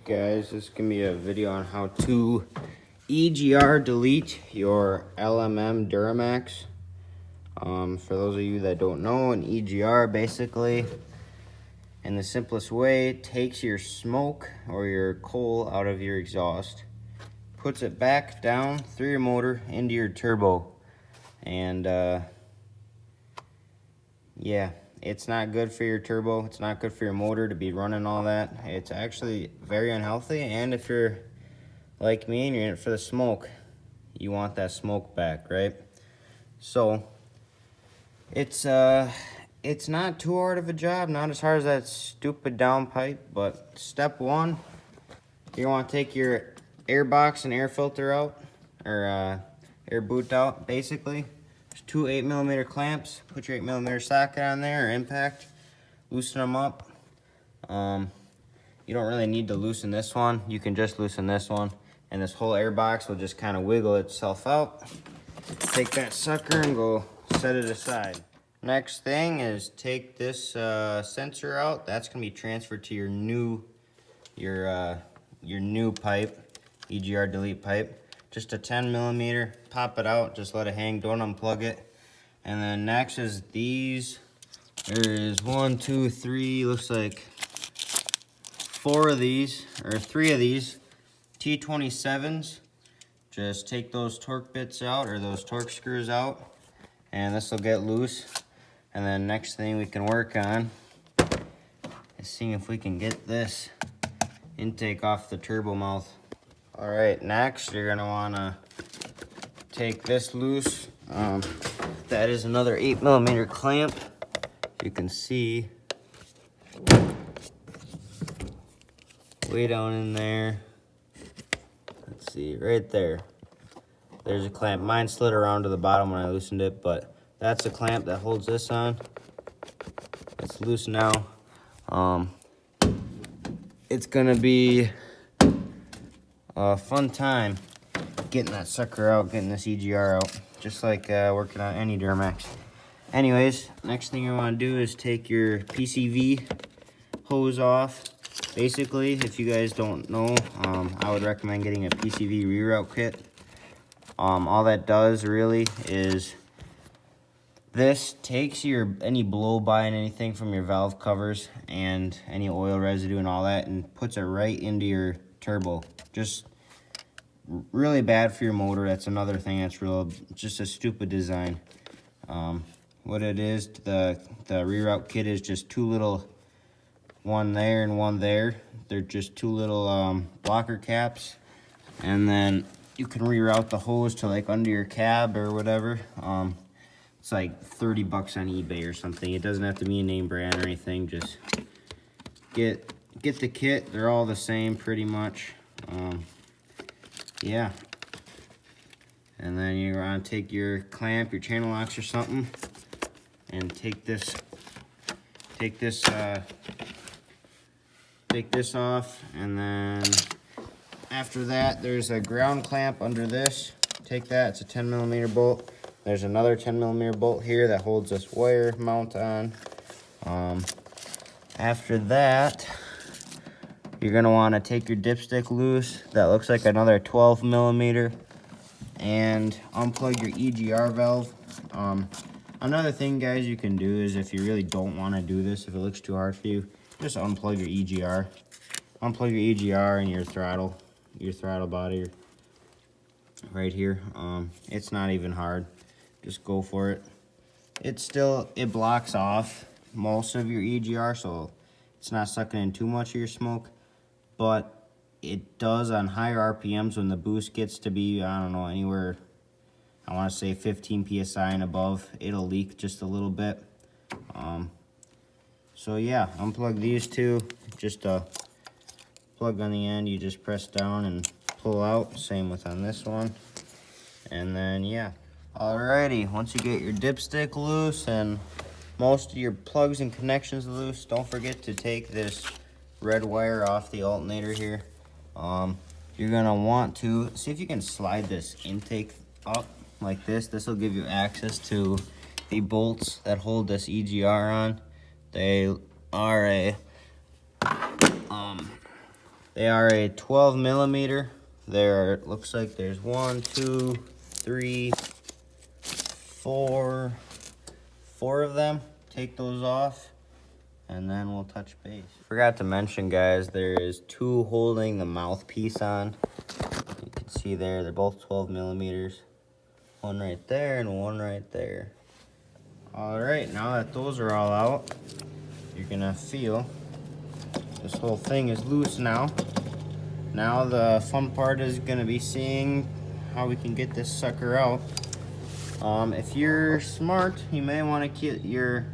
Guys, this is going to be a video on how to EGR delete your LMM Duramax. For those of you that don't know, an EGR basically, in the simplest way, takes your smoke or your coal out of your exhaust, puts it back down through your motor into your turbo, and yeah, it's not good for your turbo. It's not good for your motor to be running all that. It's actually very unhealthy, and if you're like me and you're in it for the smoke, you want that smoke back, right? So it's not too hard of a job, not as hard as that stupid downpipe, but step one, you want to take your air box and air filter out, or air boot out, basically. There's two 8mm clamps. Put your 8mm socket on there, or impact, loosen them up. You don't really need to loosen this one. You can just loosen this one, and this whole air box will just kind of wiggle itself out. Take that sucker and go set it aside. Next thing is take this sensor out. That's gonna be transferred to your new pipe, EGR delete pipe. Just a 10mm. Pop it out. Just let it hang. Don't unplug it. And then next is these. There is 1, 2, 3. Looks like 4 of these, or 3 of these T27s. Just take those torque bits out, or those torque screws out, and this will get loose. And then next thing we can work on is seeing if we can get this intake off the turbo mouth. All right, next you're gonna wanna take this loose. That is another 8mm clamp. You can see way down in there. Let's see, right there. There's a clamp. Mine slid around to the bottom when I loosened it, but that's a clamp that holds this on. It's loose now. It's gonna be a fun time getting that sucker out, getting this EGR out, just like working on any Duramax. Anyways, next thing you want to do is take your PCV hose off. Basically, if you guys don't know, I would recommend getting a Pcv Reroute Kit. All that does really is this takes any blow by and anything from your valve covers and any oil residue and all that, and puts it right into your turbo. Just really bad for your motor. That's another thing that's just a stupid design. What it is, the Reroute Kit is just two little, one there and one there. They're just two little blocker caps, and then you can reroute the hose to like under your cab or whatever. It's like 30 bucks on eBay or something. It doesn't have to be a name brand or anything. Just get the kit. They're all the same pretty much. Yeah. And then you're gonna take your clamp, your channel locks or something, and take this off. And then after that, there's a ground clamp under this. Take that. It's a 10mm bolt. There's another 10mm bolt here that holds this wire mount on. After that, you're gonna want to take your dipstick loose. That looks like another 12mm, and unplug your EGR valve. Another thing, guys, you can do is, if you really don't want to do this, if it looks too hard for you, just unplug your EGR. Unplug your EGR and your throttle body right here. It's not even hard. Just go for it. It blocks off most of your EGR, so it's not sucking in too much of your smoke, but it does on higher RPMs when the boost gets to be, I don't know, anywhere, I want to say 15 PSI and above, it'll leak just a little bit. So yeah, unplug these two. Just a plug on the end, you just press down and pull out. Same with on this one. And then yeah. Alrighty, once you get your dipstick loose and most of your plugs and connections loose, don't forget to take this red wire off the alternator here. You're gonna want to see if you can slide this intake up like this. This will give you access to the bolts that hold this EGR on. They They are a 12 millimeter. There looks like there's 1, 2, 3, 4 of them. Take those off and then we'll touch base. Forgot to mention, guys, there is 2 holding the mouthpiece on. You can see there, they're both 12 millimeters. One right there and one right there. All right, now that those are all out, you're gonna feel this whole thing is loose now. Now the fun part is gonna be seeing how we can get this sucker out. If you're smart, you may want to get your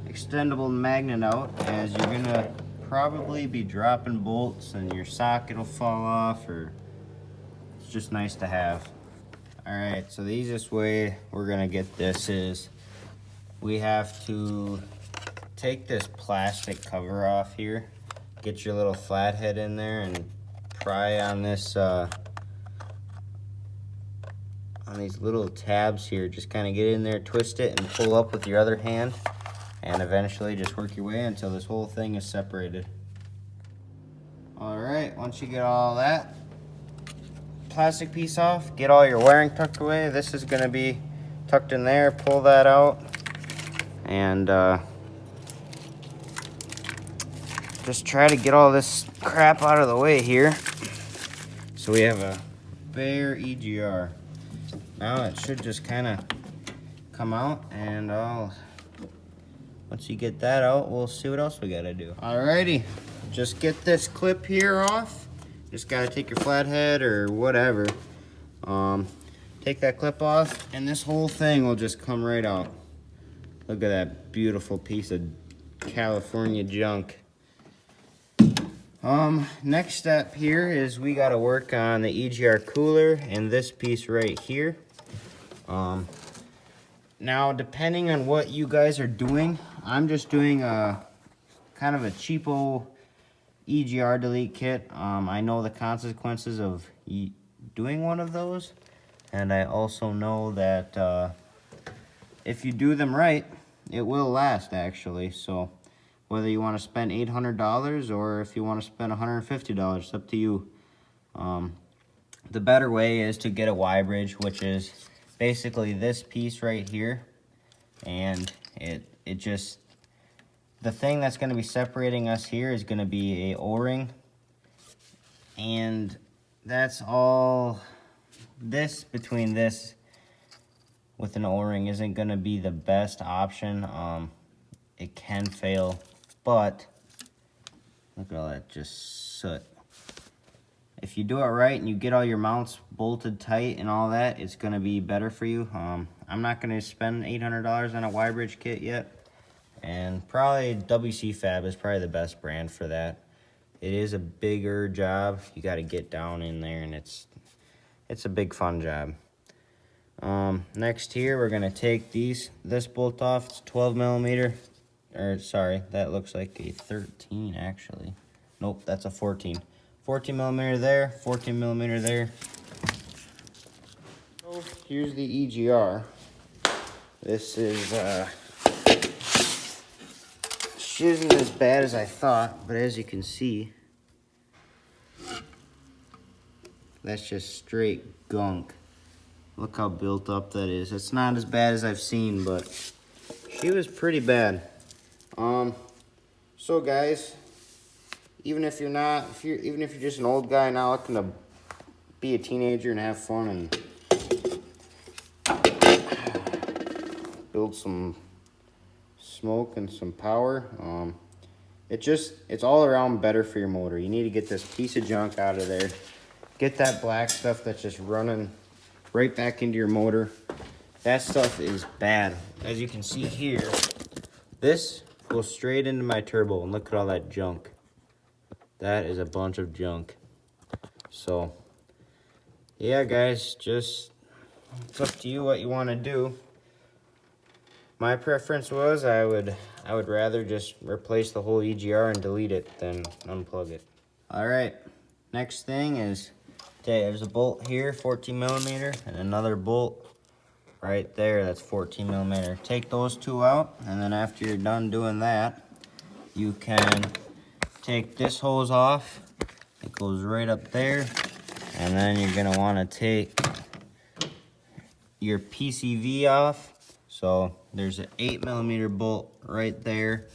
extendable magnet out, as you're gonna probably be dropping bolts and your socket will fall off, or it's just nice to have. All right, so the easiest way we're gonna get this is we have to take this plastic cover off here, get your little flathead in there and pry on this on these little tabs here. Just kind of get in there, twist it, and pull up with your other hand, and eventually just work your way until this whole thing is separated. All right, once you get all that plastic piece off, get all your wiring tucked away. This is gonna be tucked in there. Pull that out and just try to get all this crap out of the way here. So we have a bare EGR. Now it should just kind of come out, and once you get that out, we'll see what else we gotta do. Alrighty, just get this clip here off. Just gotta take your flathead or whatever. Take that clip off, and this whole thing will just come right out. Look at that beautiful piece of California junk. Next step here is we gotta work on the Egr Cooler and this piece right here. Now, depending on what you guys are doing, I'm just doing a kind of a cheapo Egr delete kit. I know the consequences of doing one of those, and I also know that if you do them right, it will last, actually. So whether you want to spend $800 or if you want to spend $150, it's up to you. The better way is to get a Y-bridge, which is basically this piece right here, and it just, the thing that's going to be separating us here is going to be a O-ring, and that's all. This between this with an O-ring isn't going to be the best option. It can fail, but look at all that just soot. If you do it right and you get all your mounts bolted tight and all that, it's going to be better for you. I'm not going to spend $800 on a Y-bridge kit yet, and probably WC Fab is probably the best brand for that. It is a bigger job. You got to get down in there, and it's a big fun job. Next here, we're going to take this bolt off. It's 12 millimeter. Or sorry, that looks like a 13 actually. Nope, that's a 14. 14 millimeter there, 14 millimeter there. So here's the EGR. This is she isn't as bad as I thought, but as you can see, that's just straight gunk. Look how built up that is. It's not as bad as I've seen, but she was pretty bad. So guys, even if you're just an old guy now looking to be a teenager and have fun and build some smoke and some power, it's all around better for your motor. You need to get this piece of junk out of there. Get that black stuff that's just running right back into your motor. That stuff is bad. As you can see here, this goes straight into my turbo, and look at all that junk. That is a bunch of junk. So yeah, guys, just it's up to you what you want to do. My preference was I would rather just replace the whole EGR and delete it than unplug it. All right, next thing is, there's a bolt here, 14 millimeter, and another bolt right there, that's 14 millimeter. Take those two out, and then after you're done doing that, you can take this hose off It goes right up there. And then you're gonna wanna take your PCV off. So there's an 8mm bolt right there.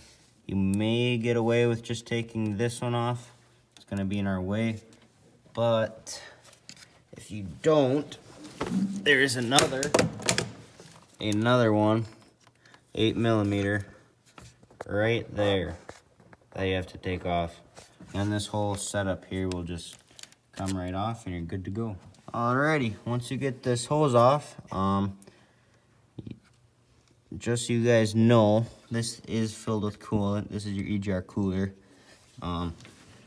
You may get away with just taking this one off. It's gonna be in our way. But if you don't, there is another one, 8mm, right there that you have to take off. And this whole setup here will just come right off and you're good to go. Alrighty, once you get this hose off, just so you guys know, this is filled with coolant. This is your Egr Cooler.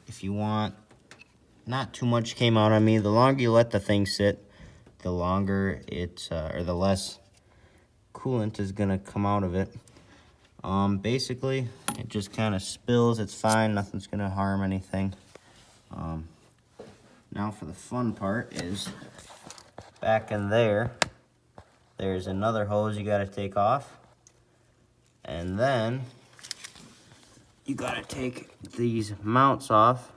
If you want, not too much came out on me. The longer you let the thing sit, the longer or the less coolant is gonna come out of it. Basically, it just kind of spills. It's fine. Nothing's gonna harm anything. Now for the fun part is back in there. There's another hose you gotta take off. And then you gotta take these mounts off.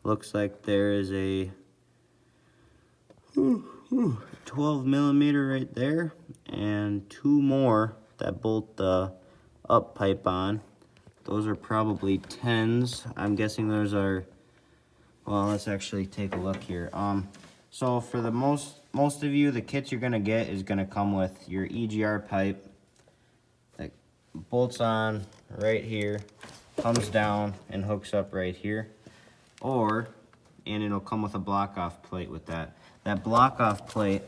Looks like there is a 12mm right there, and 2 more that bolt the up pipe on. Those are probably 10s. I'm guessing those are, well, let's actually take a look here. So for the most of you, the kits you're gonna get is gonna come with your Egr pipe that bolts on right here, comes down and hooks up right here. And it'll come with a block off plate with that. That block off plate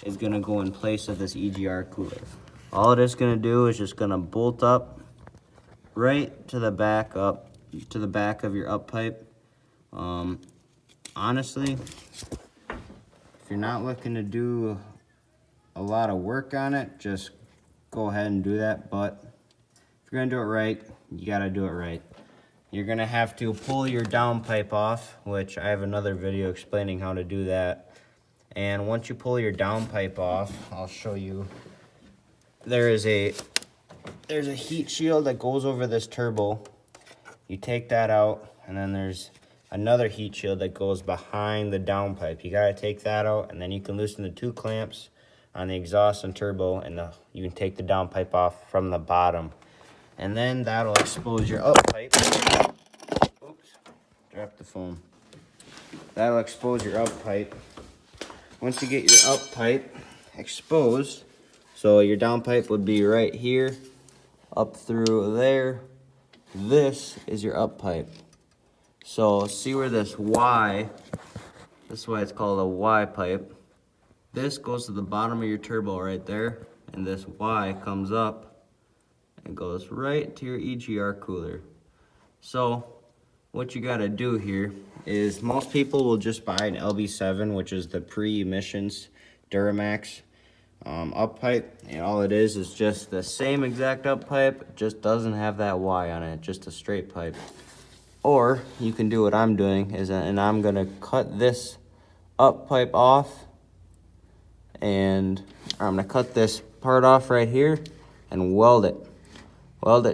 is gonna go in place of this Egr Cooler. All it is gonna do is just gonna bolt up right to the back of your up pipe. Honestly, if you're not looking to do a lot of work on it, just go ahead and do that. But if you're gonna do it right, you gotta do it right. You're gonna have to pull your down pipe off, which I have another video explaining how to do that. And once you pull your down pipe off, I'll show you. There's a heat shield that goes over this turbo. You take that out, and then there's another heat shield that goes behind the down pipe. You gotta take that out, and then you can loosen the 2 clamps on the exhaust and turbo, and you can take the down pipe off from the bottom. And then that'll expose your up pipe. Oops, dropped the phone. That'll expose your up pipe. Once you get your up pipe exposed, so your down pipe would be right here, up through there. This is your up pipe. So see where this Y, this is why it's called a Y pipe. This goes to the bottom of your turbo right there, and this Y comes up and goes right to your Egr Cooler. So what you gotta do here is, most people will just buy an LB7, which is the pre-emissions Duramax up pipe, and all it is just the same exact up pipe, just doesn't have that Y on it, just a straight pipe. Or you can do what I'm doing, and I'm gonna cut this up pipe off, and I'm gonna cut this part off right here and weld it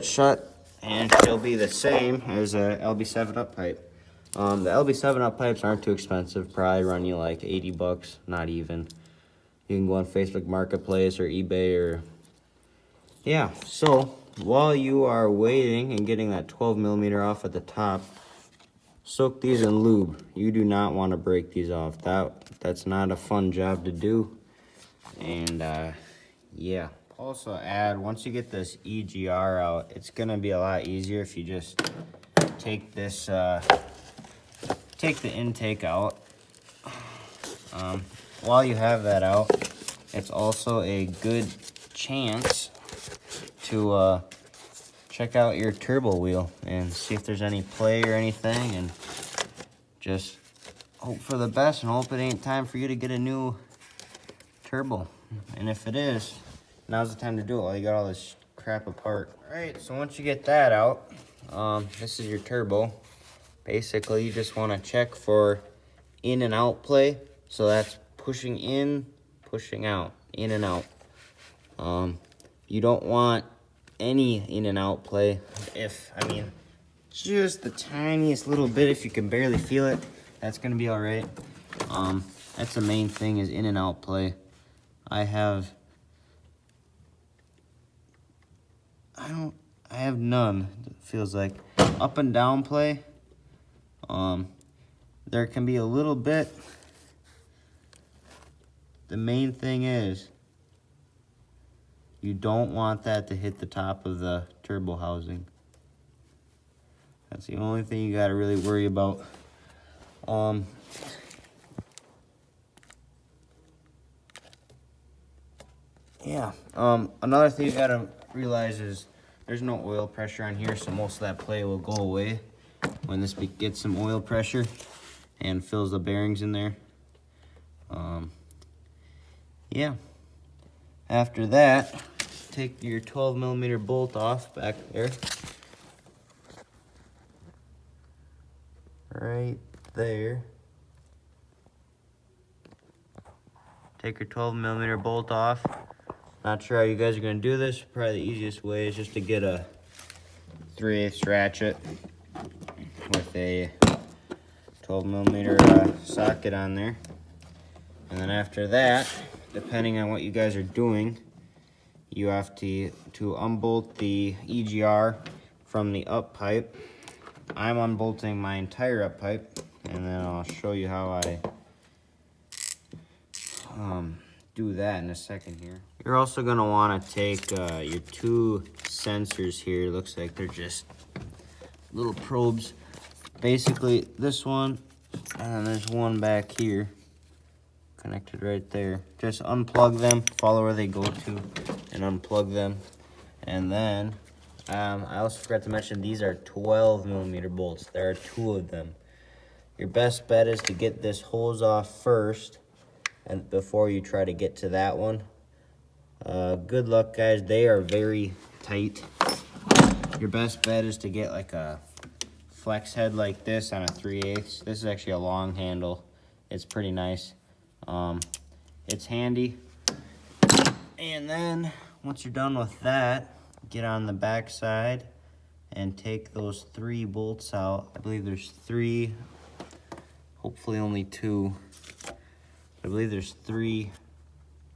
shut, and she'll be the same as a LB7 up pipe. The LB7 up pipes aren't too expensive, probably run you like 80 bucks, not even. You can go on Facebook Marketplace or eBay, or yeah. So while you are waiting and getting that 12mm off at the top, soak these in lube. You do not want to break these off. That's not a fun job to do. And yeah. Also add, once you get this Egr out, it's gonna be a lot easier if you just take this, take the intake out. While you have that out, it's also a good chance to check out your turbo wheel and see if there's any play or anything, and just hope for the best and hope it ain't time for you to get a new turbo. And if it is, now's the time to do it while you got all this crap apart. All right, so once you get that out, this is your turbo. Basically, you just want to check for in and out play. So that's pushing in, pushing out, in and out. You don't want any in and out play. just the tiniest little bit, if you can barely feel it, that's gonna be all right. That's the main thing, is in and out play. I have none, it feels like. Up and down play, there can be a little bit. The main thing is, you don't want that to hit the top of the turbo housing. That's the only thing you gotta really worry about. Yeah, another thing you gotta realize is there's no oil pressure on here, so most of that play will go away when this gets some oil pressure and fills the bearings in there. Yeah. After that, take your 12mm bolt off back there. Right there. Take your 12mm bolt off. Not sure how you guys are going to do this. Probably the easiest way is just to get a 3/8 ratchet with a 12mm socket on there. And then after that, depending on what you guys are doing, you have to unbolt the EGR from the up pipe. I'm unbolting my entire up pipe, and then I'll show you how I do that in a second here. You're also going to want to take your two sensors here. Looks like they're just little probes. Basically this one, and then there's one back here connected right there. Just unplug them, follow where they go to, and unplug them. And then I also forgot to mention, these are 12mm bolts. There are 2 of them. Your best bet is to get this hose off first, and before you try to get to that one. Good luck, guys. They are very tight. Your best bet is to get like a flex head like this on a 3/8. This is actually a long handle. It's pretty nice. It's handy. And then once you're done with that, get on the back side and take those 3 bolts out. I believe there's 3, hopefully only 2. I believe there's 3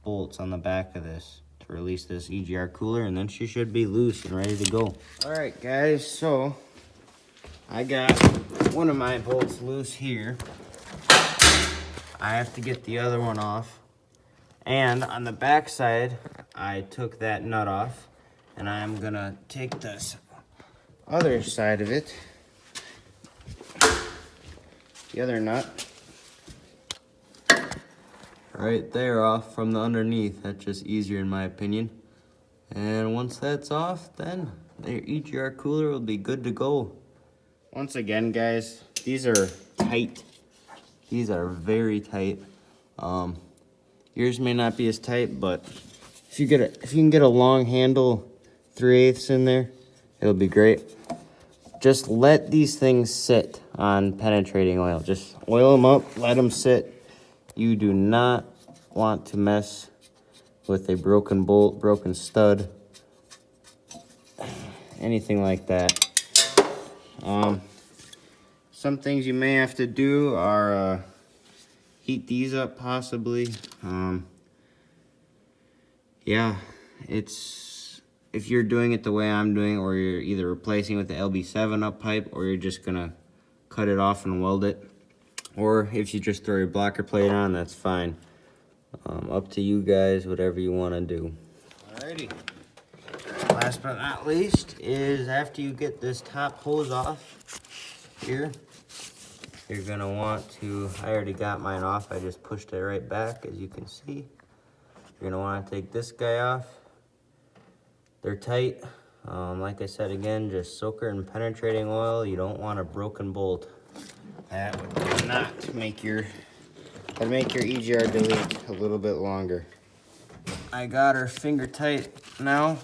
bolts on the back of this to release this Egr cooler, and then she should be loose and ready to go. All right, guys, so I got one of my bolts loose here. I have to get the other one off. And on the back side, I took that nut off, and I'm gonna take this other side of it, the other nut, right there off from the underneath. That's just easier in my opinion. And once that's off, then the Egr cooler will be good to go. Once again, guys, these are tight. These are very tight. Yours may not be as tight, but if you can get a long handle 3/8 in there, it'll be great. Just let these things sit on penetrating oil. Just oil them up, let them sit. You do not want to mess with a broken bolt, broken stud, anything like that. Some things you may have to do are heat these up possibly. Yeah, if you're doing it the way I'm doing, or you're either replacing with the LB7 up pipe, or you're just gonna cut it off and weld it. Or if you just throw your blocker plate on, that's fine. Up to you guys, whatever you want to do. Alrighty. Last but not least is after you get this top hose off here, you're going to want to, I already got mine off, I just pushed it right back as you can see. You're going to want to take this guy off. They're tight. Like I said again, just soak her in penetrating oil. You don't want a broken bolt. That would not make your EGR delete a little bit longer. I got her finger tight now,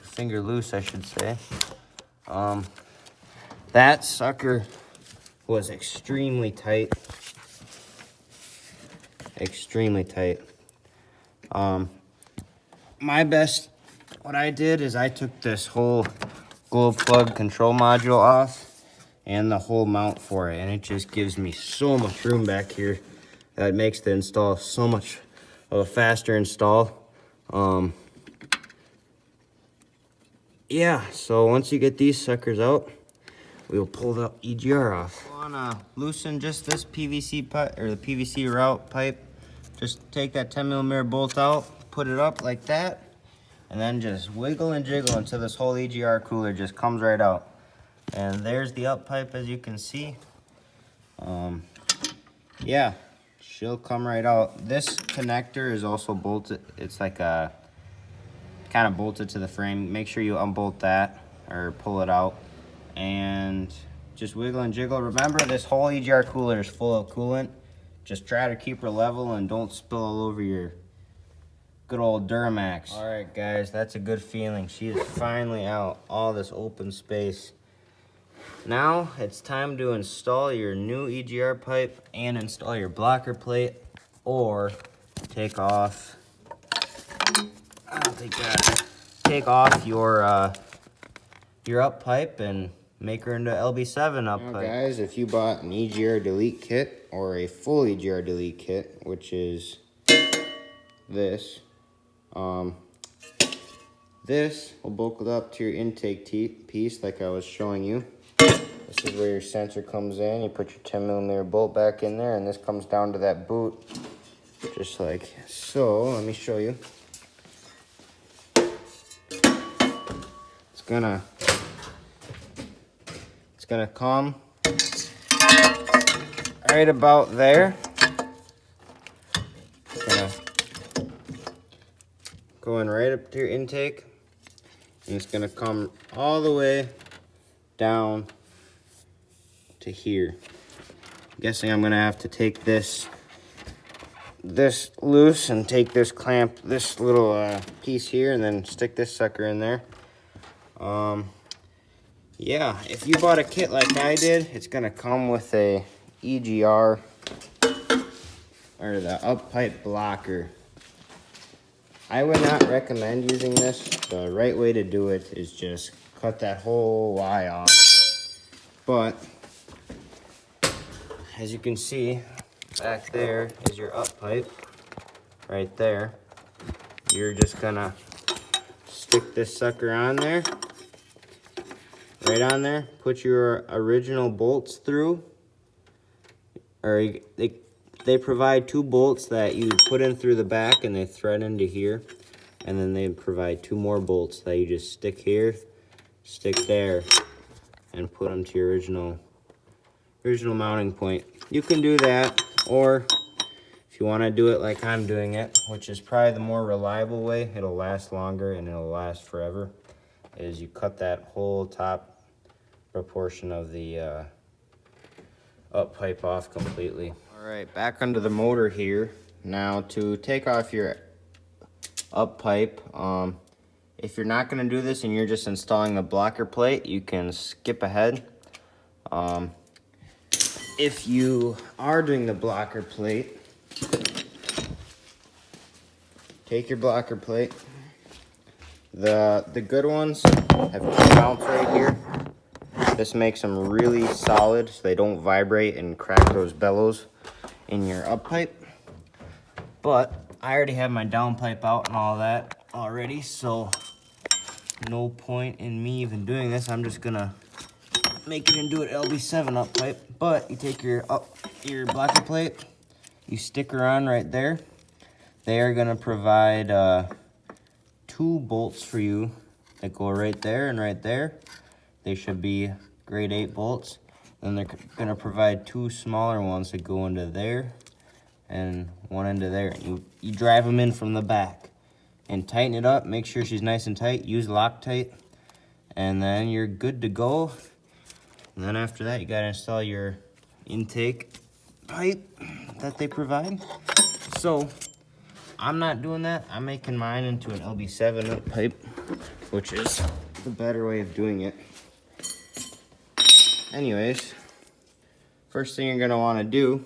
finger loose I should say. That sucker was extremely tight. Extremely tight. What I did is I took this whole glow plug control module off, and the whole mount for it, and it just gives me so much room back here that makes the install so much of a faster install. Yeah, so once you get these suckers out, we'll pull the EGR off. I wanna loosen just this PVC pipe, or the PVC Reroute pipe. Just take that 10mm bolt out, put it up like that, and then just wiggle and jiggle until this whole Egr cooler just comes right out. And there's the up pipe, as you can see. Yeah, she'll come right out. This connector is also bolted. It's like a kind of bolted to the frame. Make sure you unbolt that or pull it out and just wiggle and jiggle. Remember, this whole Egr cooler is full of coolant. Just try to keep her level and don't spill all over your good old Duramax. All right, guys, that's a good feeling. She is finally out, all this open space. Now it's time to install your new Egr pipe and install your blocker plate, or take off, take off your up pipe and make her into LB7 up pipe. Guys, if you bought an Egr delete kit or a full Egr delete kit, which is this, this will buckle up to your intake piece like I was showing you. This is where your sensor comes in. You put your 10mm bolt back in there, and this comes down to that boot, just like so. Let me show you. It's gonna come right about there. It's gonna go in right up to your intake, and it's gonna come all the way down to here. I'm guessing I'm gonna have to take this loose and take this clamp, this little piece here, and then stick this sucker in there. Yeah, if you bought a kit like I did, it's gonna come with a EGR or the up pipe blocker. I would not recommend using this. The right way to do it is just cut that whole Y off. But as you can see, back there is your up pipe, right there. You're just gonna stick this sucker on there, right on there. Put your original bolts through, or they provide 2 bolts that you put in through the back and they thread into here, and then they provide 2 more bolts that you just stick here, stick there, and put them to your original mounting point. You can do that, or if you want to do it like I'm doing it, which is probably the more reliable way, it'll last longer and it'll last forever, is you cut that whole top proportion of the up pipe off completely. All right, back under the motor here. Now to take off your up pipe, if you're not going to do this and you're just installing the blocker plate, you can skip ahead. If you are doing the blocker plate, take your blocker plate. The good ones have 2 mounts right here. This makes them really solid so they don't vibrate and crack those bellows in your up pipe. But I already have my down pipe out and all that already, so no point in me even doing this. I'm just gonna make it into an LB7 up pipe. But you take your blocker plate, you stick her on right there. They are gonna provide 2 bolts for you that go right there and right there. They should be grade 8 bolts. Then they're gonna provide 2 smaller ones that go into there and one into there. You drive them in from the back and tighten it up. Make sure she's nice and tight. Use Loctite, and then you're good to go. And then after that, you gotta install your intake pipe that they provide. So I'm not doing that. I'm making mine into an LB7 up pipe, which is the better way of doing it. Anyways, first thing you're gonna wanna do,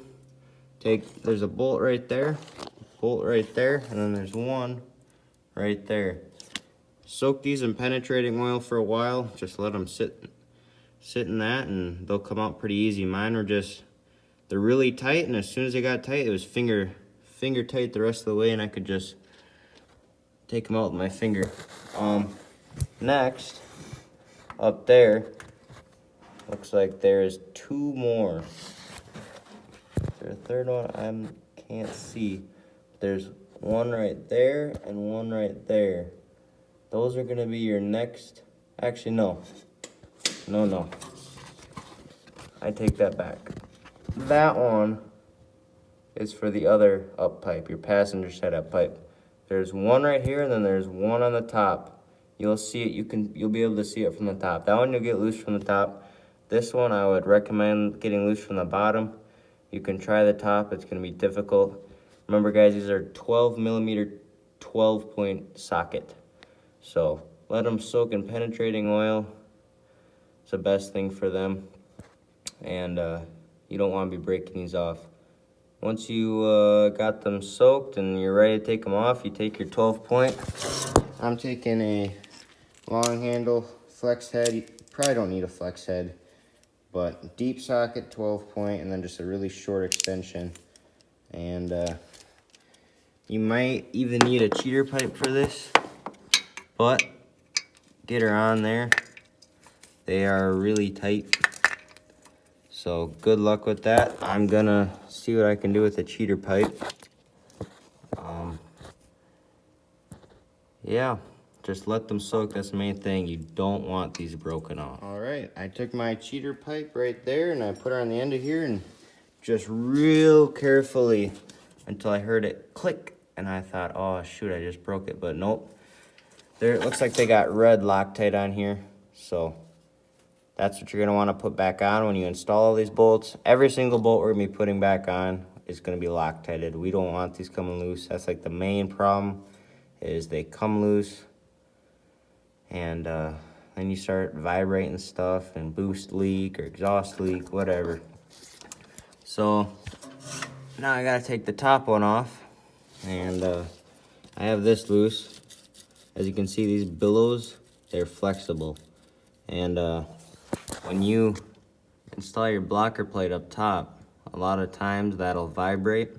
there's a bolt right there, and then there's one right there. Soak these in penetrating oil for a while. Just let them sit sit in that and they'll come out pretty easy. Mine were just, they're really tight, and as soon as they got tight, it was finger tight the rest of the way, and I could just take them out with my finger. Next, up there, looks like there's 2 more. Is there a third one? I can't see. There's one right there and one right there. Those are gonna be your next, actually no. No. I take that back. That one is for the other up pipe, your passenger side up pipe. There's one right here, and then there's one on the top. You'll see it, you'll be able to see it from the top. That one you'll get loose from the top. This one I would recommend getting loose from the bottom. You can try the top, it's gonna be difficult. Remember guys, these are 12mm 12-point socket. So let them soak in penetrating oil. It's the best thing for them. And you don't want to be breaking these off. Once you got them soaked and you're ready to take them off, you take your 12-point. I'm taking a long handle flex head. You probably don't need a flex head, but deep socket 12-point, and then just a really short extension. And you might even need a cheater pipe for this, but get her on there. They are really tight. So good luck with that. I'm gonna see what I can do with the cheater pipe. Yeah, just let them soak. That's the main thing. You don't want these broken off. All right, I took my cheater pipe right there and I put her on the end of here and just real carefully until I heard it click. And I thought, oh shoot, I just broke it, but nope. There, it looks like they got red Loctite on here. So that's what you're gonna wanna put back on when you install all these bolts. Every single bolt we're gonna be putting back on is gonna be Loctited. We don't want these coming loose. That's like the main problem, is they come loose, and then you start vibrating stuff and boost leak or exhaust leak, whatever. So now I gotta take the top one off, and I have this loose. As you can see, these billows, they're flexible. And when you install your blocker plate up top, a lot of times that'll vibrate,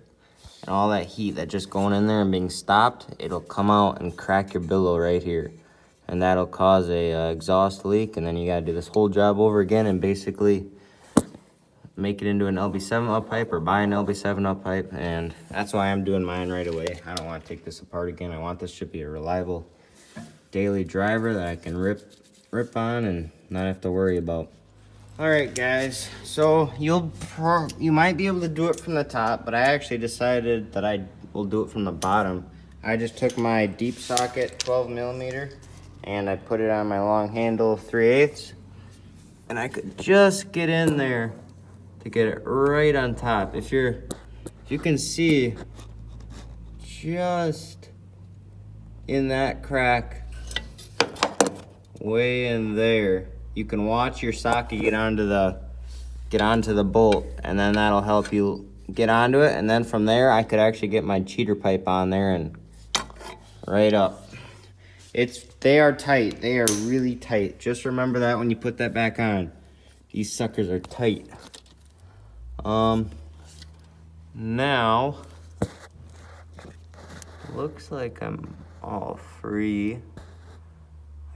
and all that heat that's just going in there and being stopped, it'll come out and crack your billow right here. And that'll cause a exhaust leak, and then you gotta do this whole job over again and basically make it into an LB7 up pipe or buy an LB7 up pipe. And that's why I'm doing mine right away. I don't want to take this apart again. I want this to be a reliable daily driver that I can rip on and not have to worry about. All right guys, so you might be able to do it from the top, but I actually decided that I will do it from the bottom. I just took my deep socket 12mm and I put it on my long handle 3/8, and I could just get in there to get it right on top. If you can see, just in that crack way in there, you can watch your socket get onto the bolt, and then that'll help you get onto it. And then from there, I could actually get my cheater pipe on there and right up. They are tight. They are really tight. Just remember that when you put that back on. These suckers are tight. Now, looks like I'm all free.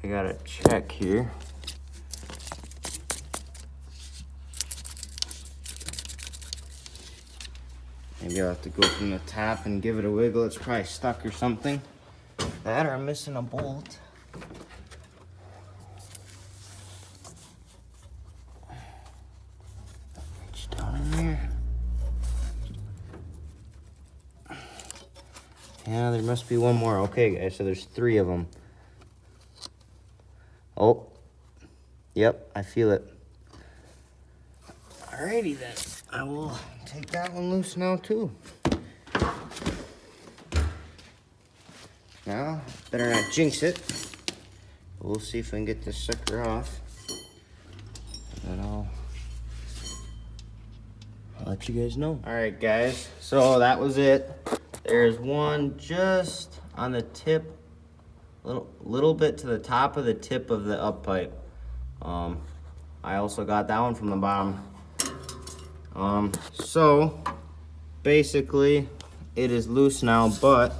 I gotta check here. Maybe I'll have to go from the top and give it a wiggle. It's probably stuck or something. That, or I'm missing a bolt. Reach down in there. Yeah, there must be one more. Okay, guys, so there's 3 of them. Oh, yep, I feel it. Alrighty then, I will take that one loose now too. Now, better not jinx it. We'll see if I can get this sucker off. And then I'll let you guys know. Alright guys, so that was it. There's one just on the tip, little bit to the top of the tip of the up pipe. I also got that one from the bottom. So basically it is loose now, but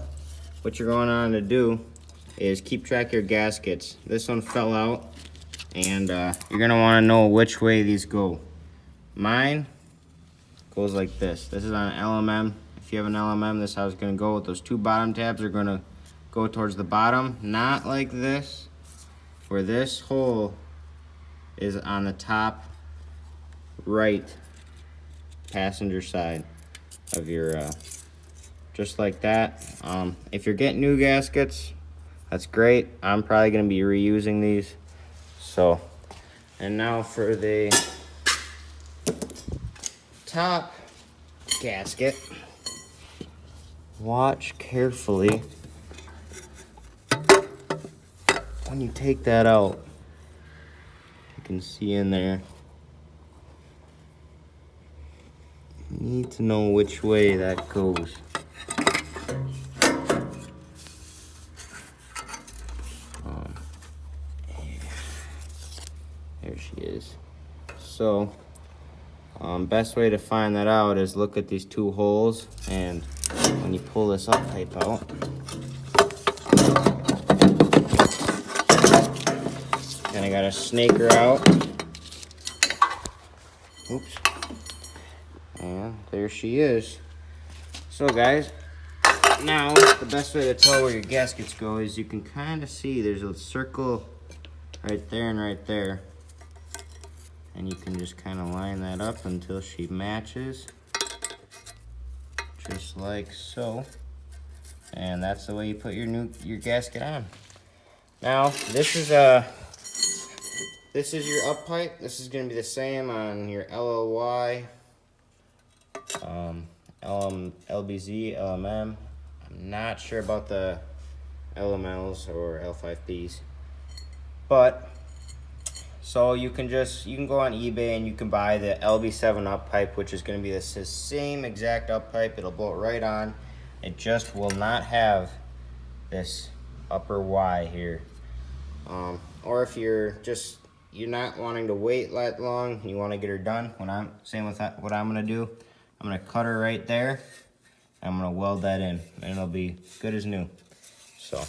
what you're going on to do is keep track of your gaskets. This one fell out, and you're gonna wanna know which way these go. Mine goes like this. This is on an LMM. If you have an LMM, this is how it's gonna go. Those two bottom tabs are gonna go towards the bottom, not like this, where this hole is on the top right passenger side of your, just like that. If you're getting new gaskets, that's great. I'm probably gonna be reusing these. So, and now for the top gasket. Watch carefully when you take that out. You can see in there. You need to know which way that goes. There she is. So, best way to find that out is look at these two holes, and when you pull this up pipe out, and I gotta snake her out. Oops. And there she is. So guys, now the best way to tell where your gaskets go is you can kind of see there's a circle right there and right there. And you can just kind of line that up until she matches, just like so. And that's the way you put your gasket on. Now this is your up pipe. This is going to be the same on your LLY, LBZ, LMM. I'm not sure about the LMLs or L5Ps, but so you can go on eBay and you can buy the LB7 up pipe, which is going to be the same exact up pipe. It'll bolt right on. It just will not have this upper Y here. Or if you're not wanting to wait that long, you want to get her done. What I'm going to do, I'm going to cut her right there. I'm going to weld that in, and it'll be good as new. So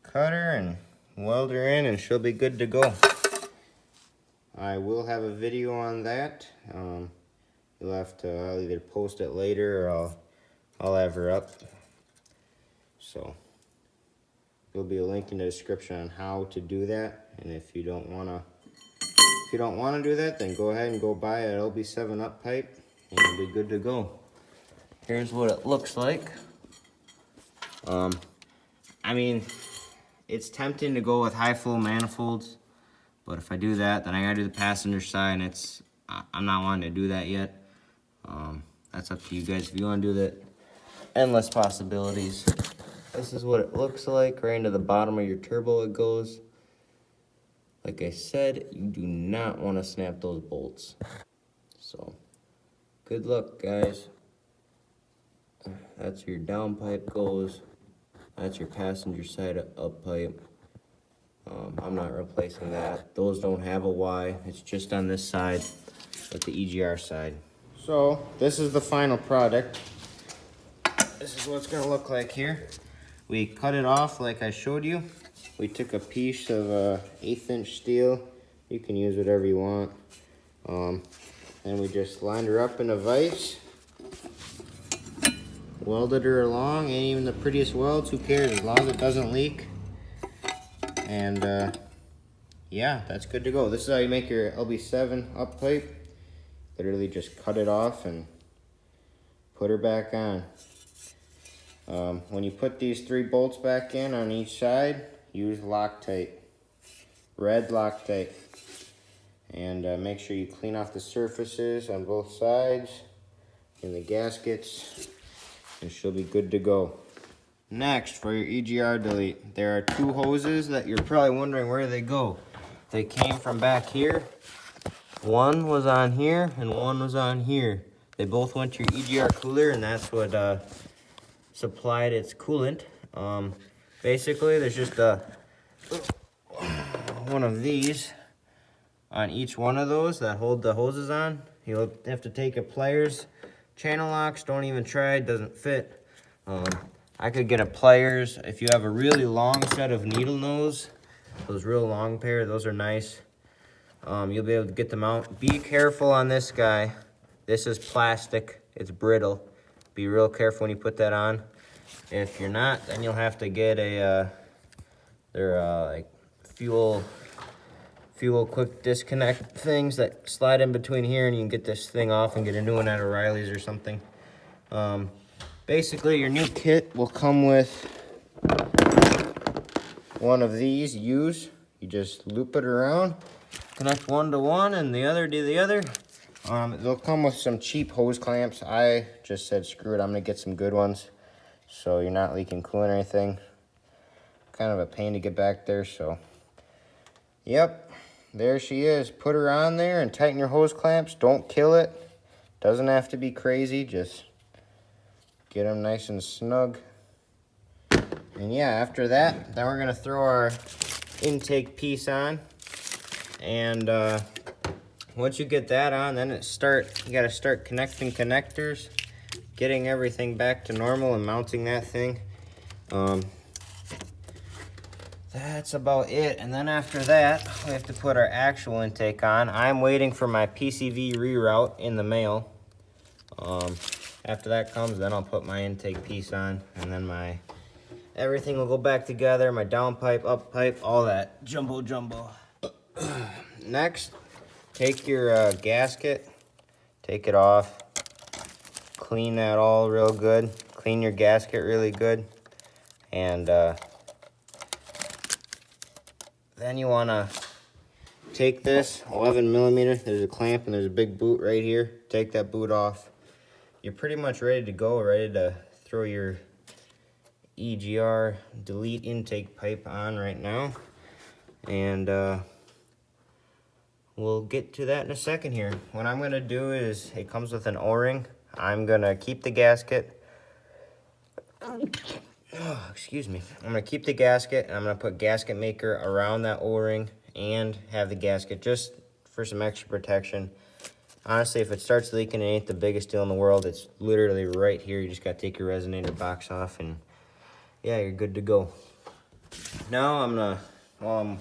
cut her and weld her in, and she'll be good to go. I will have a video on that. You'll have to, I'll either post it later or I'll have her up. So there'll be a link in the description on how to do that. And if you don't wanna do that, then go ahead and go buy an LB7 up pipe and you'll be good to go. Here's what it looks like. I mean, it's tempting to go with high flow manifolds, but if I do that, then I gotta do the passenger side, and I'm not wanting to do that yet. That's up to you guys. If you wanna do that, endless possibilities. This is what it looks like. Right into the bottom of your turbo it goes. Like I said, you do not wanna snap those bolts. So, good luck, guys. That's where your down pipe goes. That's your passenger side up pipe. I'm not replacing that. Those don't have a Y. It's just on this side with the EGR side. So this is the final product. This is what it's gonna look like here. We cut it off like I showed you. We took a piece of 1/8 inch steel. You can use whatever you want. And we just lined her up in a vise. Welded her along. Ain't even the prettiest welds, who cares, as long as it doesn't leak. And yeah, that's good to go. This is how you make your LB7 up pipe. Literally just cut it off and put her back on. When you put these 3 bolts back in on each side, use Loctite, red Loctite. And make sure you clean off the surfaces on both sides and the gaskets, and she'll be good to go. Next, for your EGR delete, there are 2 hoses that you're probably wondering where they go. They came from back here. One was on here and one was on here. They both went to your EGR cooler, and that's what supplied its coolant. Basically, there's just one of these on each one of those that hold the hoses on. You'll have to take a pliers. Channel locks, don't even try, it doesn't fit. I could get a pliers. If you have a really long set of needle nose, those real long pair, those are nice. You'll be able to get them out. Be careful on this guy. This is plastic, it's brittle. Be real careful when you put that on. If you're not, then you'll have to get a, like fuel quick disconnect things that slide in between here, and you can get this thing off and get a new one at O'Reilly's or something. Basically, your new kit will come with one of these U's. You just loop it around, connect one to one and the other to the other. They'll come with some cheap hose clamps. I just said, screw it, I'm gonna get some good ones so you're not leaking coolant or anything. Kind of a pain to get back there, so. Yep, there she is. Put her on there and tighten your hose clamps. Don't kill it. Doesn't have to be crazy, just get them nice and snug. And yeah, after that, then we're gonna throw our intake piece on. And once you get that on, then you gotta start connecting connectors, getting everything back to normal and mounting that thing. That's about it. And then after that, we have to put our actual intake on. I'm waiting for my Pcv Reroute in the mail. After that comes, then I'll put my intake piece on, and then everything will go back together, my down pipe, up pipe, all that jumbo. Next, take your gasket, take it off, clean that all real good, clean your gasket really good, and then you want to take this 11 millimeter, there's a clamp and there's a big boot right here, take that boot off. You're pretty much ready to go, ready to throw your Egr delete intake pipe on right now. And we'll get to that in a second here. What I'm gonna do is, it comes with an O-ring. I'm gonna keep the gasket. Oh, excuse me. I'm gonna keep the gasket, and I'm gonna put gasket maker around that O-ring and have the gasket just for some extra protection. Honestly, if it starts leaking, it ain't the biggest deal in the world. It's literally right here. You just gotta take your resonator box off, and yeah, you're good to go. Now while I'm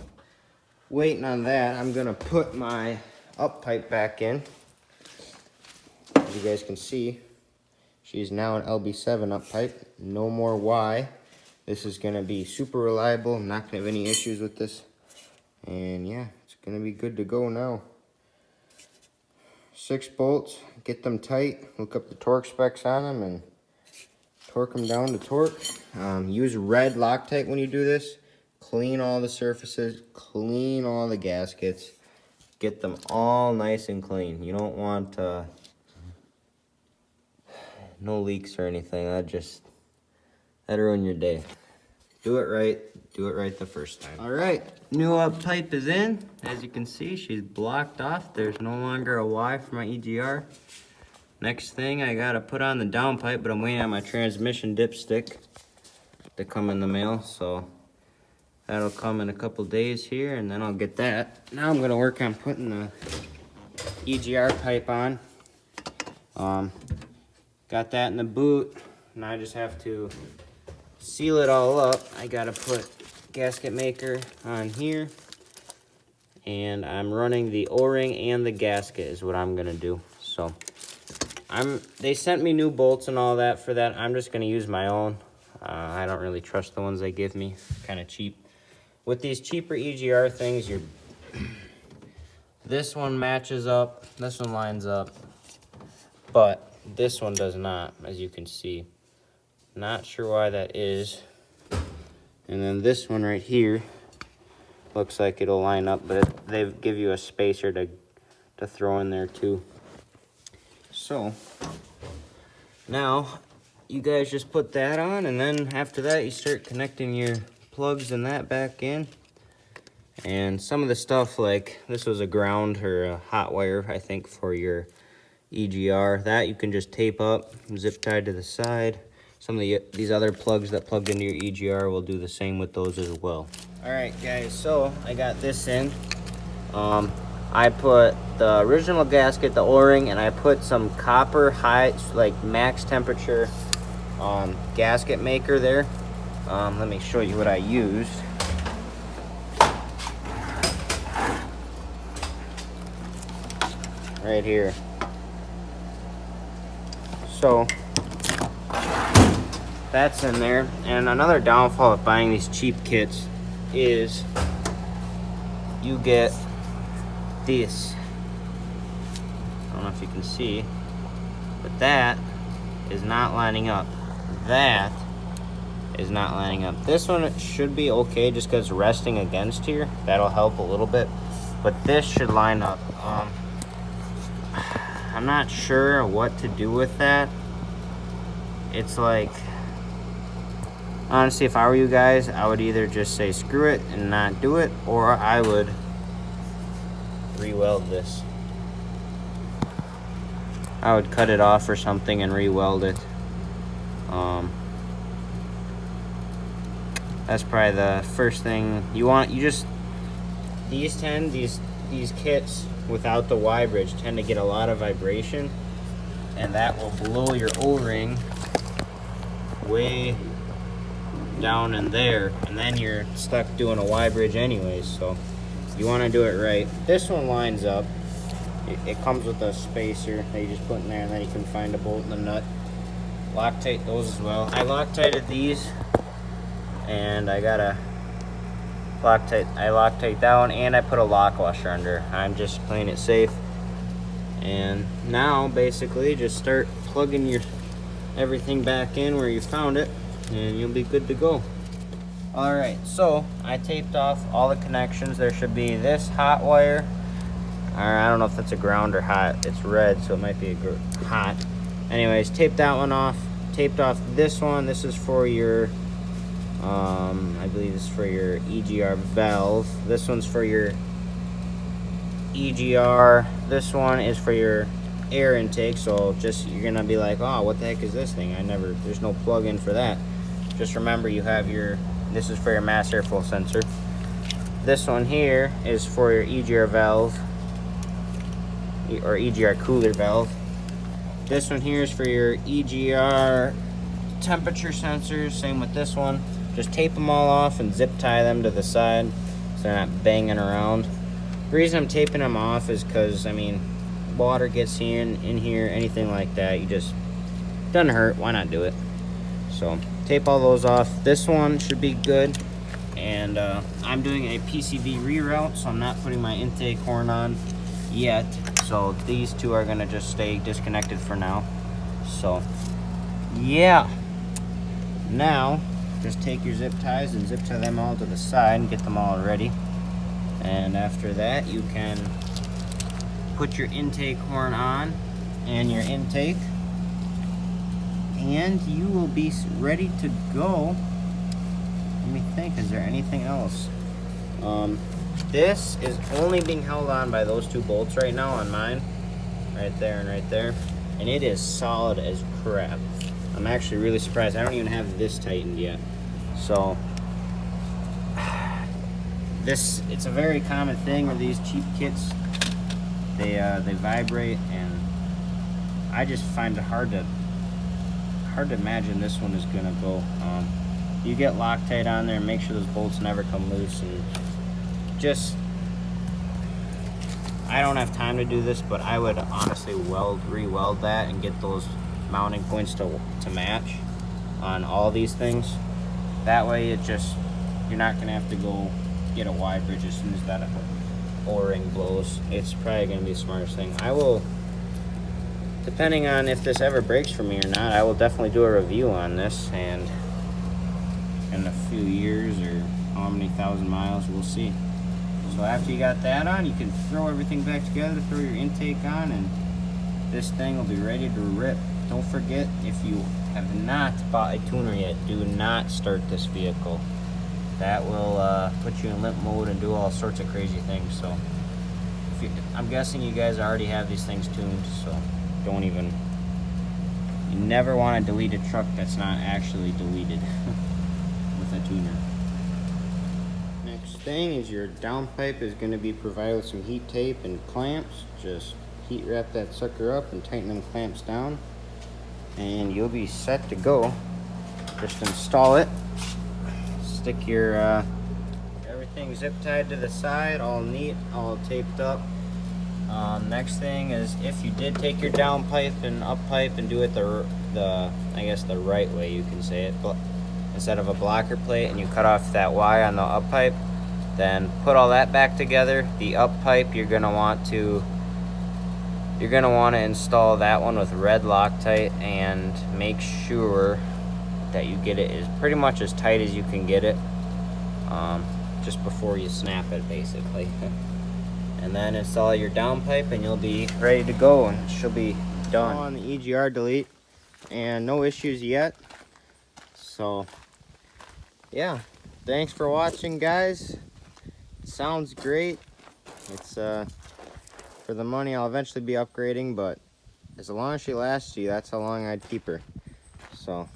waiting on that, I'm gonna put my up pipe back in. As you guys can see, she's now an LB7 up pipe. No more Y. This is gonna be super reliable. I'm not gonna have any issues with this. And yeah, it's gonna be good to go now. 6 bolts, get them tight, look up the torque specs on them, and torque them down to torque. Use red Loctite when you do this. Clean all the surfaces, clean all the gaskets, get them all nice and clean. You don't want no leaks or anything. That'd ruin your day. Do it right the first time. All right, new up pipe is in. As you can see, she's blocked off. There's no longer a Y for my Egr. Next thing, I gotta put on the down pipe, but I'm waiting on my transmission dipstick to come in the mail, so that'll come in a couple days here, and then I'll get that. Now I'm gonna work on putting the Egr pipe on. Got that in the boot, and I just have to seal it all up. I gotta put gasket maker on here, and I'm running the O-ring and the gasket is what I'm gonna do. So they sent me new bolts and all that for that. I'm just gonna use my own. I don't really trust the ones they give me, kind of cheap. With these cheaper Egr things, this one matches up, this one lines up, but this one does not, as you can see. Not sure why that is. And then this one right here looks like it'll line up, but they give you a spacer to throw in there too. So now you guys just put that on, and then after that you start connecting your plugs and that back in. And some of the stuff, like this was a ground or a hot wire, I think, for your Egr. That you can just tape up, zip tied to the side. Some of these other plugs that plugged into your Egr will do the same with those as well. All right, guys, so I got this in. I'm I put the original gasket, the O-ring, and I put some copper high, like max temperature gasket maker there. Let me show you what I used. Right here. So that's in there. And another downfall of buying these cheap kits is you get this. I don't know if you can see, but that is not lining up. That is not lining up. This one should be okay just because it's resting against here. That'll help a little bit, but this should line up. I'm not sure what to do with that. It's like, honestly, if I were you guys, I would either just say screw it and not do it, or I would re-weld this. I would cut it off or something and re-weld it. That's probably the first thing you want. You just, these kits without the Y bridge tend to get a lot of vibration, and that will blow your O-ring way down in there, and then you're stuck doing a Y bridge anyways. So you want to do it right. This one lines up. It comes with a spacer that you just put in there, and then you can find a bolt and a nut. Loctite those as well. I Loctited these, and I got a Loctite that one, and I put a lock washer under. I'm just playing it safe. And now basically just start plugging your everything back in where you found it, and you'll be good to go. Alright, so I taped off all the connections. There should be this hot wire, or I don't know if that's a ground or hot. It's red, so it might be a hot. Anyways, taped that one off. Taped off this one. This is for your I believe this is for your EGR valve. This one's for your EGR. This one is for your air intake. So just, you're gonna be like, oh, what the heck is this thing? There's no plug-in for that. Just remember, you have this is for your mass airflow sensor. This one here is for your EGR valve, or Egr Cooler valve. This one here is for your EGR temperature sensors. Same with this one. Just tape them all off and zip tie them to the side so they're not banging around. The reason I'm taping them off is because, I mean, water gets in here, anything like that. You just, doesn't hurt. Why not do it? So tape all those off. This one should be good. And I'm doing a Pcv reroute, so I'm not putting my intake horn on yet. So these two are gonna just stay disconnected for now. So yeah, now just take your zip ties and zip tie them all to the side and get them all ready. And after that, you can put your intake horn on and your intake, and you will be ready to go. Let me think, is there anything else? This is only being held on by those two bolts right now on mine. Right there and right there. And it is solid as crap. I'm actually really surprised. I don't even have this tightened yet. So, it's a very common thing with these cheap kits. They vibrate, and I just find it hard to imagine this one is gonna go. You get Loctite on there and make sure those bolts never come loose, and just, I don't have time to do this, but I would honestly re-weld that and get those mounting points to match on all these things. That way you're not gonna have to go get a Y bridge as soon as that O-ring blows. It's probably gonna be the smartest thing. I will, depending on if this ever breaks for me or not, I will definitely do a review on this, and in a few years or how many thousand miles, we'll see. So after you got that on, you can throw everything back together, throw your intake on, and this thing will be ready to rip. Don't forget, if you have not bought a tuner yet, do not start this vehicle. That will put you in limp mode and do all sorts of crazy things. So I'm guessing you guys already have these things tuned, so don't even, you never want to delete a truck that's not actually deleted with a tuner. Next thing is your downpipe is going to be provided with some heat tape and clamps. Just heat wrap that sucker up and tighten them clamps down, and you'll be set to go. Just install it, stick your everything zip tied to the side, all neat, all taped up. Next thing is, if you did take your down pipe and up pipe and do it I guess the right way, you can say it, but instead of a blocker plate, and you cut off that Y on the up pipe, then put all that back together. The up pipe, you're gonna want to install that one with red Loctite, and make sure that you get it as pretty much as tight as you can get it, just before you snap it, basically. And then install your down pipe, and you'll be ready to go, and she'll be done. On the EGR delete, and no issues yet. So yeah, thanks for watching, guys. It sounds great. It's for the money, I'll eventually be upgrading, but as long as she lasts you, that's how long I'd keep her. So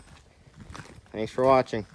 thanks for watching.